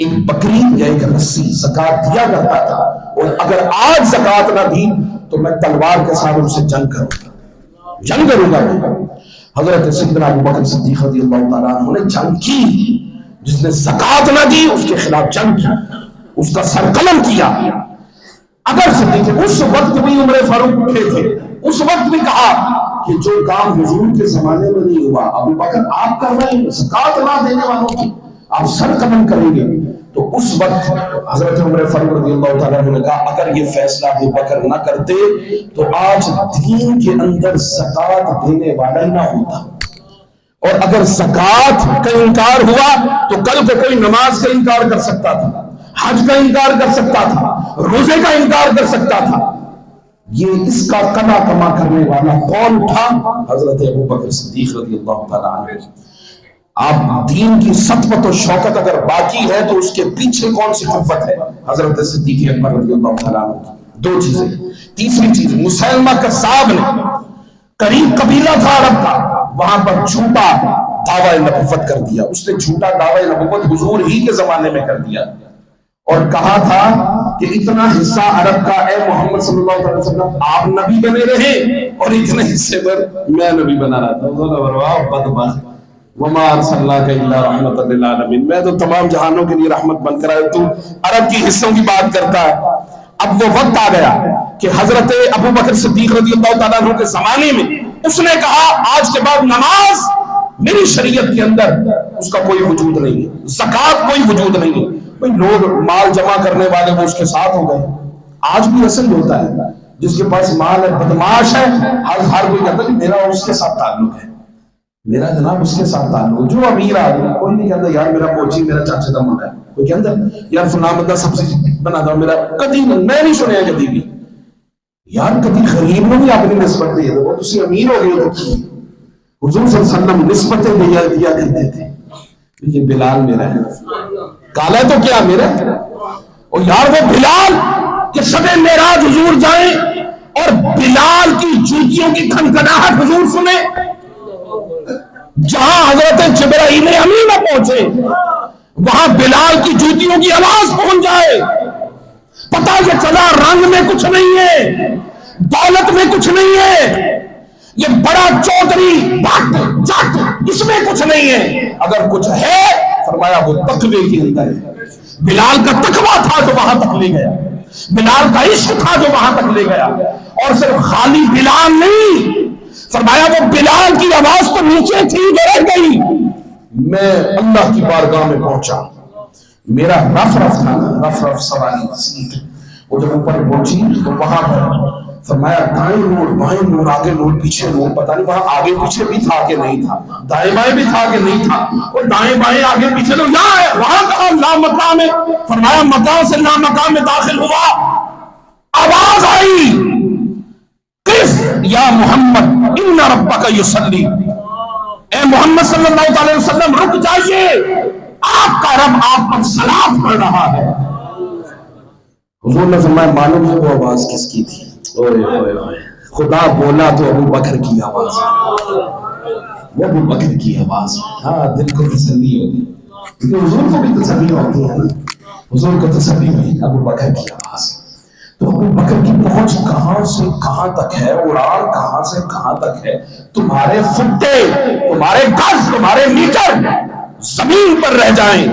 ایک بکری یا ایک رسی زکات دیا کرتا تھا، اور اگر آج زکات نہ دی تو میں تلوار کے ساتھ ان سے جنگ کروں گا. حضرت سیدنا ابو بکر صدیق رضی اللہ تعالیٰ عنہ نے جنگ کی. جس نے زکات نہ دی اس کے خلاف جنگ کی، اس کا سر قلم کیا. اگر صدیق اس وقت بھی عمر فاروق اٹھے تھے، اس وقت بھی کہا کہ جو کام حضور کے زمانے میں نہیں ہوا ابو بکر آپ کر رہے ہیں، زکات نہ دینے والوں کی آپ سر قلم کریں گے. تو اس وقت حضرت عمر فاروق رضی اللہ تعالیٰ عنہ نے کہا اگر یہ فیصلہ ابو بکر نہ کرتے تو آج دین کے اندر زکات دینے والا ہی نہ ہوتا. اور اگر زکات کا انکار ہوا تو کل کو کوئی نماز کا انکار کر سکتا تھا، حج کا انکار کر سکتا تھا، روزے کا انکار کر سکتا تھا. یہ اس کا کنا کما کرنے والا کون تھا؟ حضرت ابو بکر صدیق رضی اللہ تعالیٰ عنہ. آپ دین کی سطوت و شوکت اگر باقی ہے تو اس کے پیچھے کون سی قوت ہے؟ حضرت صدیق اکبر رضی اللہ تعالیٰ عنہ. دو چیزیں. تیسری چیز، مسلمہ کذاب نے، قریب قبیلہ تھا عرب کا، وہاں پر جھوٹا دعویٰ نبوت کر دیا. اس نے جھوٹا دعویٰ نبوت حضور ہی کے زمانے میں کر دیا اور کہا تھا کہ اتنا حصہ عرب کا اے محمد صلی اللہ علیہ وسلم آپ نبی بنے رہے اور اتنے حصے پر میں نبی بنا رہا تھا. بدبخت، وما ارسلناک الا رحمۃ للعالمین، میں تو تمام جہانوں کے لیے رحمت بن کر آیا، تو عرب کی حصوں کی بات کرتا ہے. اب وہ وقت آ گیا کہ حضرت ابو بکر صدیق رضی اللہ تعالیٰ عنہ کے زمانے میں اس نے کہا آج کے بعد نماز میری شریعت کے اندر اس کا کوئی وجود نہیں ہے، زکات کوئی وجود نہیں ہے. بھئی لوگ مال جمع کرنے والے وہ اس کے ساتھ ہو گئے. آج بھی اصل ہوتا ہے، جس کے پاس مال ہے بدماش ہے، ہر کوئی کہتا ہے میرا اس کے ساتھ تعلق ہے، میرا جناب اس کے ساتھ تعلق. جو امیر آدمی کوئی نہیں کہتا یار میرا کوچی میرا چاچے کا منڈا ہے، کوئی کہتا یار فلاں بندہ سبزی بناتا میرا، کدی نہیں، میں نہیں سنیا کدی بھی یار کدی غریب نے بھی اپنی نسبت دی ہے وہ تسی امیر ہو گئے. تو حضور صلی اللہ علیہ وسلم نسبتیں دیا کرتے تھے. یہ بلال میرا ہے، کالا تو کیا میرا ہے. اور یار وہ بلال کہ شب معراج حضور جائیں اور بلال کی جوتیوں کی کھنکھناہٹ حضور سنے، جہاں حضرت جبرائیل امین نہ پہنچے وہاں بلال کی جوتیوں کی آواز پہنچ جائے. پتہ یہ چلا رنگ میں کچھ نہیں ہے، دولت میں کچھ نہیں ہے، یہ بڑا چودھری بٹ جٹ اس میں کچھ نہیں ہے. اگر کچھ ہے فرمایا وہ تقوی کے اندر ہے. بلال کا تقوی تھا جو وہاں تک لے گیا، بلال کا عشق تھا جو وہاں تک لے گیا. اور صرف خالی بلال نہیں، فرمایا وہ بلال کی آواز تو نیچے تھی جو رہ گئی. میں اللہ کی بارگاہ میں پہنچا، میرا رف تھا نا، رف سواری سیٹ، وہ جب اوپر پہنچی تو وہاں پر فرمایا دائیں نور بائیں نور آگے نور پیچھے نور، پتہ نہیں وہاں آگے پیچھے بھی تھا کہ نہیں تھا، دائیں بائیں بھی تھا کہ نہیں تھا، اور دائیں بائیں آگے پیچھے تو یہاں ہے، وہاں کہاں لا مقام ہے؟ فرمایا مقام سے لا مقام میں داخل ہوا، آواز آئی قف یا محمد ان ربک یصلی، اے محمد صلی اللہ علیہ وسلم رک جائیے، آپ کا رب آپ پر صلاۃ پڑھ رہا ہے۔ حضور نے فرمایا معلوم ہے وہ آواز کس کی تھی؟ خدا بولا تو ابو بکر کی آواز، وہ ابو بکر کی آواز۔ ہاں دل کو تسلی ہوگی، کیونکہ حضور کو بھی تسلی ہوتی ہے نا، حضور کو تسلی ہوئی ابو بکر کی آواز۔ تو ابو بکر کی پہنچ کہاں سے کہاں تک ہے، اڑان کہاں سے کہاں تک ہے، تمہارے فٹے، تمہارے گز، تمہارے میٹر زمین پر رہ جائیں،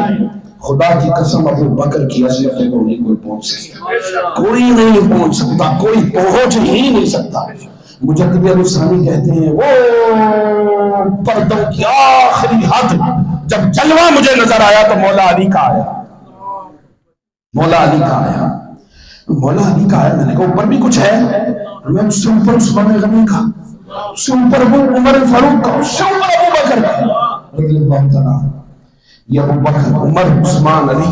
خدا کی قسم ابو بکر کی عظمت کو نہیں کوئی پہنچ سکتا، کوئی نہیں پہنچ سکتا، کوئی پہنچ ہی نہیں سکتا۔ مجدد الثانی کہتے ہیں وہ پردوں کی آخری حد جب جلوہ مجھے نظر آیا تو مولا علی کا آیا، مولا علی کا آیا، مولا علی کا آیا۔ میں نے کہا اوپر بھی کچھ ہے، میں اس سے اوپر عثمان غنی کا، اس سے اوپر عمر فاروق کا، اس سے اوپر ابو بکر کا رضی اللہ تعالیٰ۔ یہ ابو بکر، عمر، عثمان، علی،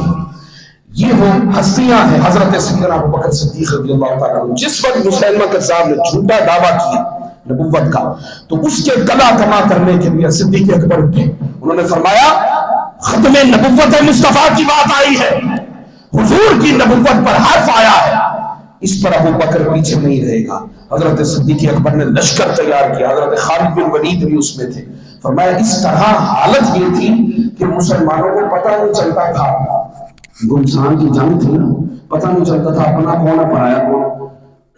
یہ وہ ہستیاں ہیں۔ حضرت سیدنا ابو بکر صدیق رضی اللہ تعالیٰ عنہ جس وقت مسلمہ کذاب نے جھوٹا دعویٰ کیا نبوت کا، تو اس کے گلا کما کرنے کے لیے صدیق اکبر اٹھے، انہوں نے فرمایا ختم نبوت مصطفیٰ کی بات آئی ہے، حضور کی نبوت پر حرف آیا ہے، اس پر ابو بکر پیچھے نہیں رہے گا۔ حضرت صدیق اکبر نے لشکر تیار کیا، حضرت خالد بن ولید بھی اس میں تھے۔ فرمایا اس طرح حالت یہ تھی کہ مسلمانوں کو پتہ نہیں چلتا تھا، گمسان کی جنگ تھی نا، پتہ نہیں چلتا تھا اپنا کون ہے پرایا کون۔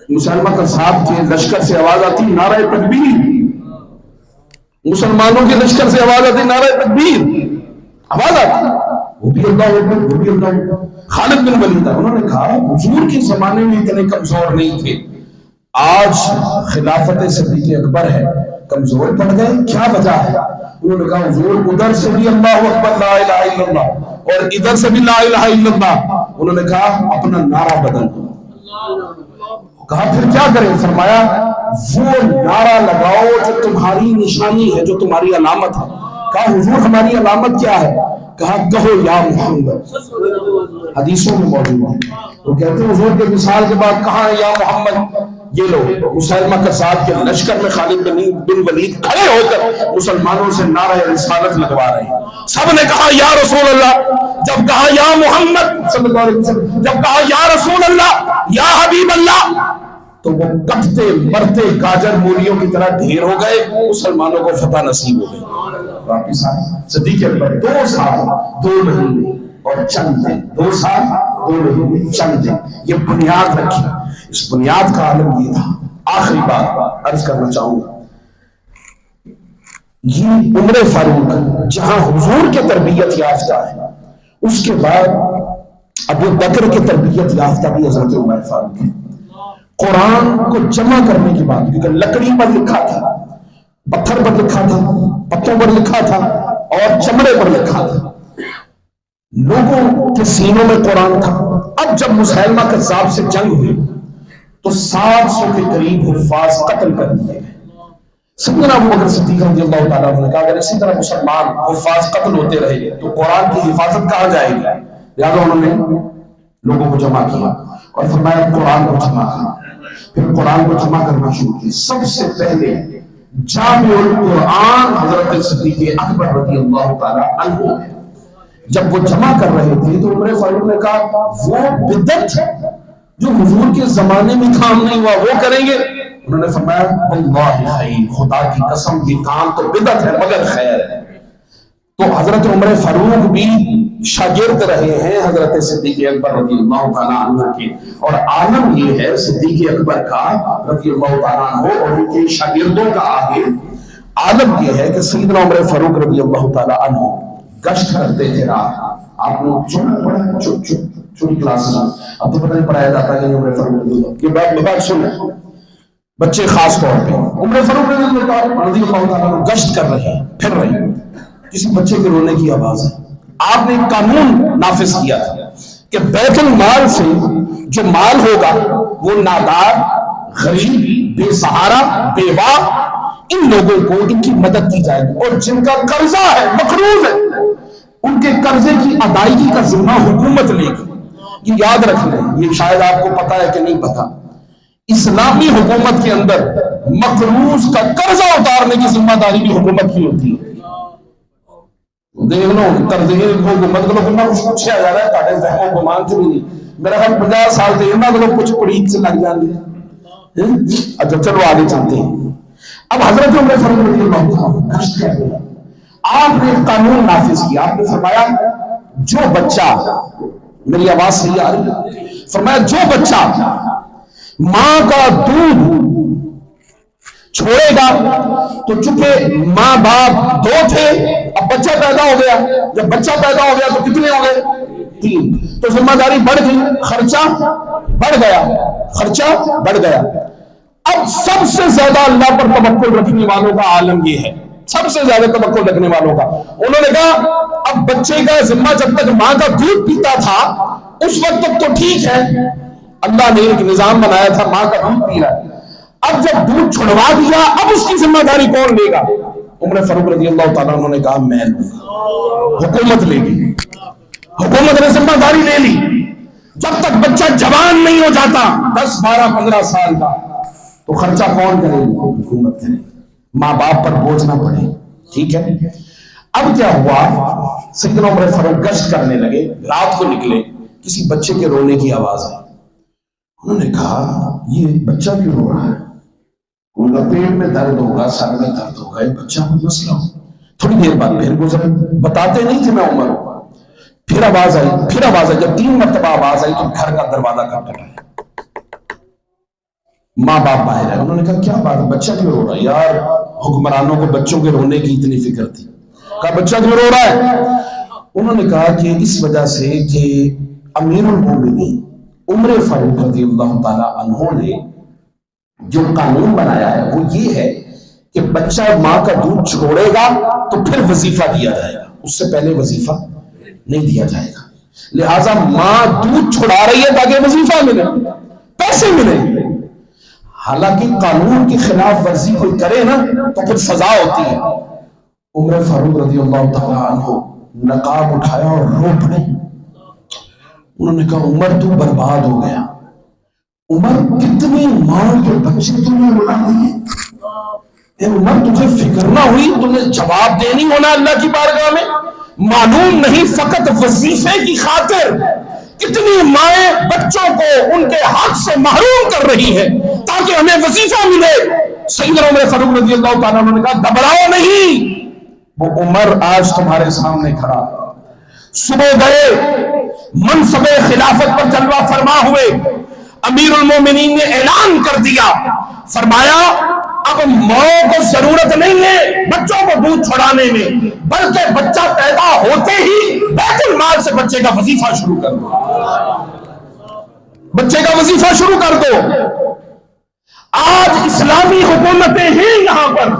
مسلمہ کذاب کے لشکر سے آواز آتی نعرہ تکبیر، مسلمانوں کے لشکر سے آواز آتی نعرہ تکبیر، آواز آتی وہ بھی اللہ اکبر، وہ بھی اللہ اکبر۔ خالد بن ولید انہوں نے کہا حضور کے زمانے میں اتنے کمزور نہیں تھے، آج خلافت صدیق اکبر ہے، کمزور پڑ گئے، کیا وجہ ہے؟ انہوں نے کہا حضور ادھر سے بھی اللہ اکبر لا الہ الا اللہ اور ادھر سے بھی لا الہ الا اللہ، انہوں نے کہا اپنا نعرہ بدل دو۔ کہا پھر کیا کریں؟ فرمایا وہ نعرہ لگاؤ جو تمہاری نشانی ہے، جو تمہاری علامت ہے۔ کہا حضور ہماری علامت کیا ہے؟ کہا کہو یا محمد، حدیثوں میں موجود ہے۔ وہ کہتے ہیں حضور کے وصال کے بعد کہاں ہے یا محمد؟ یہ لوگ مسلمہ کذاب کے لشکر میں خالد بن ولید کھڑے ہو کر مسلمانوں سے نعرہ رسالت لگوا رہے ہیں۔ سب نے کہا یا رسول اللہ، جب کہا یا محمد صلی اللہ علیہ وسلم، جب کہا یا رسول اللہ، یا حبیب اللہ، تو وہ کٹتے مرتے گاجر مولیوں کی طرح ڈھیر ہو گئے، مسلمانوں کو فتح نصیب ہو گئی۔ واپس آئے صدیق اکبر 2 سال 2 مہینے اور چند دن، 2 سال 2 مہینے چند دن، یہ بنیاد رکھی۔ اس بنیاد کا عالم یہ تھا۔ آخری بات عرض کرنا چاہوں گا، یہ عمر فاروق جہاں حضور کے تربیت یافتہ ہے، اس کے بعد ابو بکر کے تربیت یافتہ بھی حضرت عمر فاروق ہے۔ قرآن کو جمع کرنے کی بات، کیونکہ لکڑی پر لکھا تھا، پتھر پر لکھا تھا، پتوں پر لکھا تھا اور چمڑے پر لکھا تھا، لوگوں کے سینوں میں قرآن تھا۔ اب جب مسلمہ کذاب سے جنگ ہوئی تو 700 کے قریب حفاظ قتل کر دیے گئے۔ سیدنا ابو بکر صدیق رضی اللہ تعالیٰ عنہ نے کہا اگر اسی طرح مسلمان حفاظ قتل ہوتے رہے تو قرآن کی حفاظت کہاں جائے گی؟ لہٰذا انہوں نے لوگوں کو جمع کیا اور فرمایا قرآن کو جمع کرنا۔ پھر قرآن کو جمع کرنا شروع کیا۔ سب سے پہلے جامع القرآن حضرت صدیق اکبر رضی اللہ تعالیٰ عنہ ہے۔ جب وہ جمع کر رہے تھے تو عمر فاروق نے کہا وہ بدعت جو حضور کے زمانے میں کام نہیں ہوا وہ کریں گے؟ انہوں نے فرمایا واللہ خیر، خدا کی قسم یہ کام تو بدعت ہے مگر خیر ہے۔ تو حضرت عمر فاروق بھی شاگرد رہے ہیں حضرت صدیق اکبر رضی اللہ تعالیٰ عنہ کے، اور عالم یہ ہے صدیق اکبر کا رضی اللہ تعالیٰ عنہ اور ان کے شاگردوں کا آگے عالم یہ ہے کہ سیدنا عمر فاروق رضی اللہ تعالیٰ عنہ گشت کرتے تھے رات۔ آپ نے سنا پڑھا چھوٹی کلاسز میں، اب تو پتہ نہیں پڑھایا جاتا ہے کہ عمر فاروق رضی اللہ، یہ بات سنیں بچے خاص طور پہ، عمر فاروق رضی اللہ تعالیٰ عنہ گشت کر رہے ہیں، پھر رہے ہیں، کسی بچے کے رونے کی آواز ہے۔ آپ نے ایک قانون نافذ کیا تھا کہ بیت المال سے جو مال ہوگا وہ نادار غریب، بے سہارا، بیوہ، ان لوگوں کو ان کی مدد کی جائے گی، اور جن کا قرضہ ہے، مقروض ہے، ان کے قرضے کی ادائیگی کا ذمہ حکومت لے گی۔ یہ یاد رکھ لیں، یہ شاید آپ کو پتا ہے کہ نہیں پتا، اسلامی حکومت کے اندر مقروض کا قرضہ اتارنے کی ذمہ داری بھی حکومت کی ہوتی ہے۔ دیکھ لو قرضے حکومت کو کچھ پوچھا جا رہا ہے، تاکہ ذہنوں کو مان کے بھی نہیں، میرا خیال 50 سال سے انہاں کو کچھ پڑیت سے لگ جان گے۔ اچھا چلو آگے چلتے ہیں۔ اب حضرت عمر فاروق رضی اللہ عنہ گشت کر رہے ہیں، آپ نے ایک قانون نافذ کیا، آپ نے فرمایا جو بچہ، میری آواز صحیح آ رہی ہے، فرمایا جو بچہ ماں کا دودھ چھوڑے گا، تو چونکہ ماں باپ دو تھے، اب بچہ پیدا ہو گیا، جب بچہ پیدا ہو گیا تو کتنے ہو گئے؟ 3، تو ذمہ داری بڑھ گئی، خرچہ بڑھ گیا، خرچہ بڑھ گیا۔ اب سب سے زیادہ اللہ پر توکل رکھنے والوں کا عالم یہ ہے، سب سے زیادہ توکل رکھنے والوں کا، انہوں نے کہا اب بچے کا ذمہ جب تک ماں کا دودھ پیتا تھا اس وقت تک تو ٹھیک ہے، اللہ نے ایک نظام بنایا تھا ماں کا دودھ پی رہا ہے، اب جب دودھ چھڑوا دیا اب اس کی ذمہ داری کون لے گا؟ عمر فاروق رضی اللہ تعالیٰ عنہ نے کہا میں لوں گا، حکومت لے گی، حکومت نے ذمہ داری لے لی۔ جب تک بچہ جوان نہیں ہو جاتا 10 12 15 سال کا تو خرچہ کون کرے گی؟ حکومت کرے گی، ماں باپ پر بوجھ نہ پڑے، ٹھیک ہے۔ اب کیا ہوا، سیدنا عمر فاروق گشت کرنے لگے، رات کو نکلے، کسی بچے کے رونے کی آواز آئی، انہوں نے کہا یہ بچہ کیوں رو رہا ہے؟ ان کا پیٹ میں درد ہوگا، سر میں درد ہوگا، یہ بچہ کوئی مسئلہ ہو۔ تھوڑی دیر بعد پھر گزرے، بتاتے نہیں تھے میں عمر ہوں، پھر آواز آئی، پھر آواز آئی، جب 3 مرتبہ آواز آئی تو گھر کا دروازہ کھٹکھٹایا، ماں باپ باہر ہے، انہوں نے کہا کیا بات ہے، بچہ کیوں رو رہا ہے؟ یار حکمرانوں کو بچوں کے رونے کی اتنی فکر تھی، کہا بچہ کیوں رو رہا ہے؟ انہوں نے کہا کہ اس وجہ سے کہ امیر المومنین عمر فاروق رضی اللہ تعالیٰ عنہ نے جو قانون بنایا ہے وہ یہ ہے کہ بچہ ماں کا دودھ چھوڑے گا تو پھر وظیفہ دیا جائے گا، اس سے پہلے وظیفہ نہیں دیا جائے گا، لہٰذا ماں دودھ چھڑا رہی ہے تاکہ وظیفہ ملے، پیسے ملے، حالانکہ قانون کی خلاف ورزی کوئی کرے نا تو پھر سزا ہوتی ہے۔ عمر فاروق رضی اللہ تعالیٰ عنہ نقاب اٹھایا اور رو پڑے، انہوں نے کہا عمر تو برباد ہو گیا، عمر کتنی ماں کے بچے تمہیں رلا دیے، اے عمر تجھے فکر نہ ہوئی، تمہیں جواب دینی ہونا اللہ کی بارگاہ میں، معلوم نہیں فقط وظیفے کی خاطر کتنی مائیں بچوں کو ان کے حق سے محروم کر رہی ہیں تاکہ ہمیں وظیفہ ملے۔ سیدنا عمر فاروق رضی اللہ تعالیٰ عنہ نے کہا گھبراؤ نہیں، وہ عمر آج تمہارے سامنے کھڑا، صبح گئے منصب خلافت پر جلوہ فرما ہوئے، امیر المومنین نے اعلان کر دیا، فرمایا اب ماں کو ضرورت نہیں ہے بچوں کو دودھ چھڑانے میں، بلکہ بچہ پیدا ہوتے ہی بیت المال سے بچے کا وظیفہ شروع کر دو، بچے کا وظیفہ شروع کر دو۔ آج اسلامی حکومتیں ہیں یہاں پر،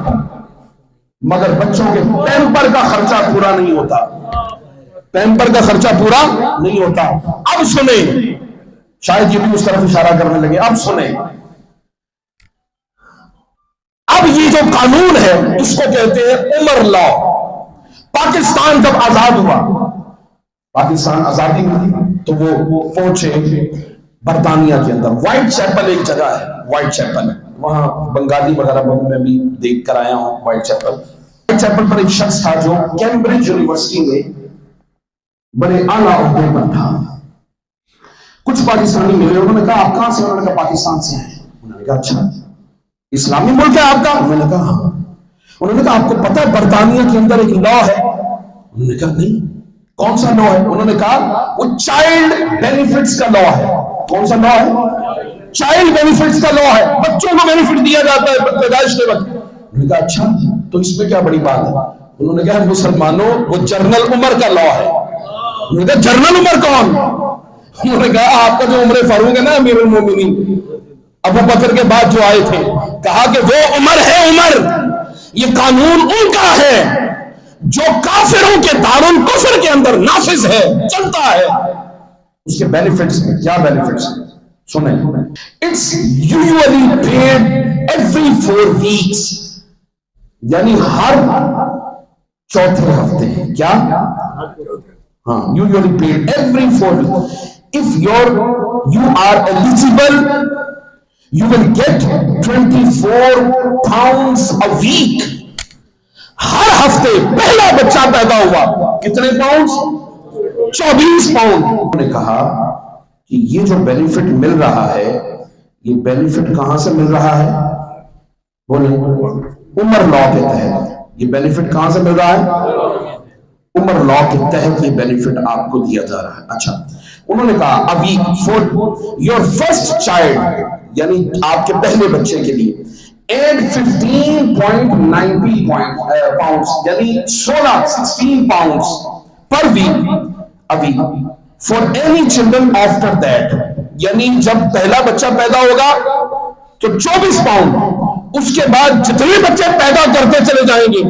مگر بچوں کے پیمپر کا خرچہ پورا نہیں ہوتا، پیمپر کا خرچہ پورا نہیں ہوتا۔ اب سنیں، شاید یہ بھی اس طرف اشارہ کرنے لگے، اب سنیں، اب یہ جو قانون ہے اس کو کہتے ہیں عمر لا۔ پاکستان جب آزاد ہوا، پاکستان آزادی ملی تو وہ پہنچے برطانیہ کے اندر، وائٹ چیپل ایک جگہ ہے، وائٹ چیپل، وہاں بنگالی وغیرہ میں بھی دیکھ کر آیا ہوں وائٹ چیپل۔ وائٹ چیپل پر ایک شخص تھا جو کیمبرج یونیورسٹی میں بڑے اعلیٰ عہدے پر تھا، کچھ پاکستانی ملے، انہوں نے کہا آپ کہاں سے؟ انہوں نے کہا پاکستان سے ہیں۔ انہوں نے کہا اچھا اسلامی ملک ہے آپ کا؟ انہوں نے کہا ہاں۔ انہوں نے کہا آپ کو پتہ ہے برطانیہ کے اندر ایک لا ہے؟ انہوں نے کہا نہیں، کون سا لا ہے؟ انہوں نے کہا وہ چائلڈ بینیفٹس کا لا ہے۔ کون سا لا ہے؟ چائلڈ بینیفٹس کا لا ہے، بچوں کو بینیفٹ دیا جاتا ہے پیدائش کے وقت۔ انہوں نے کہا اچھا تو اس میں کیا بڑی بات ہے؟ انہوں نے کہا مسلمانوں وہ جنرل عمر کا لا ہے۔ انہوں نے کہا جنرل عمر کون؟ انہوں نے کہا آپ کا جو عمر فاروق ہے نا امیر المومنین، ابو بکر کے بعد جو آئے تھے، کہا کہ وہ عمر ہے، عمر یہ قانون ان کا ہے جو کافروں کے دارالکفر کے اندر نافذ ہے، چلتا ہے، اس کے بینیفٹس ہیں۔ کیا بینیفٹس ہیں سنیں, it's usually paid every 4 weeks, یعنی ہر چوتھے ہفتے. کیا؟ ہاں, usually paid every 4 weeks. If you are eligible, you will get 24 pounds a week. ہر ہفتے پہلا بچہ پیدا ہوا کتنے پاؤنڈز؟ 24 پاؤنڈ. انہوں نے کہا کہ یہ جو بینیفٹ مل رہا ہے, یہ بینیفٹ کہاں سے مل رہا ہے؟ بولیں. عمر لا کے تحت. یہ بینیفٹ کہاں سے مل رہا ہے؟ عمر لا کے تحت یہ بینیفٹ آپ کو دیا جا رہا ہے. اچھا, انہوں نے کہا ابھی فور یور فرسٹ چائلڈ, یعنی آپ کے پہلے بچے کے لیے, and 15.90 pounds, یعنی 16 pounds per week a week for any children after that. یعنی جب پہلا بچہ پیدا ہوگا تو 24 پاؤنڈ, اس کے بعد جتنے بچے پیدا کرتے چلے جائیں گے,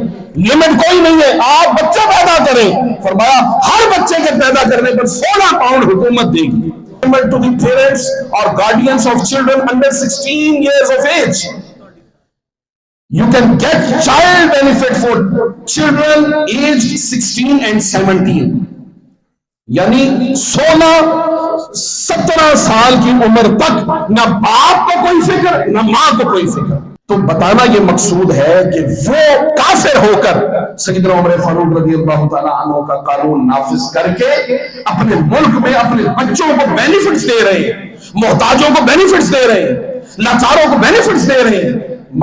لمٹ کوئی نہیں ہے, آپ بچہ پیدا کریں. فرمایا ہر بچے کے پیدا کرنے پر 16 پاؤنڈ حکومت دے گی. To the parents or guardians of children under 16 years of age, you can get child benefit for children aged 16 and 17. یعنی 16-17 سال کی عمر تک نہ باپ کو کوئی فکر نہ ماں کو کوئی فکر. تو بتانا یہ مقصود ہے کہ وہ کافر ہو کر سیدنا عمر فاروق رضی اللہ تعالیٰ عنہ کا قانون نافذ کر کے اپنے ملک میں اپنے بچوں کو بینیفٹس دے رہے ہیں, محتاجوں کو بینیفٹس دے رہے ہیں, لاچاروں کو بینیفٹس دے رہے ہیں,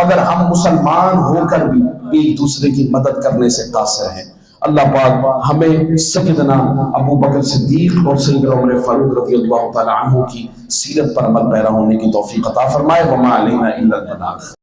مگر ہم مسلمان ہو کر بھی ایک دوسرے کی مدد کرنے سے قاصر ہیں. اللہ پاک ہمیں سیدنا ابو بکر صدیق اور سیدنا عمر فاروق رضی اللہ تعالی عنہ کی سیرت پر عمل پیرا ہونے کی توفیق عطا فرمائے. وما علینا الا البلاغ.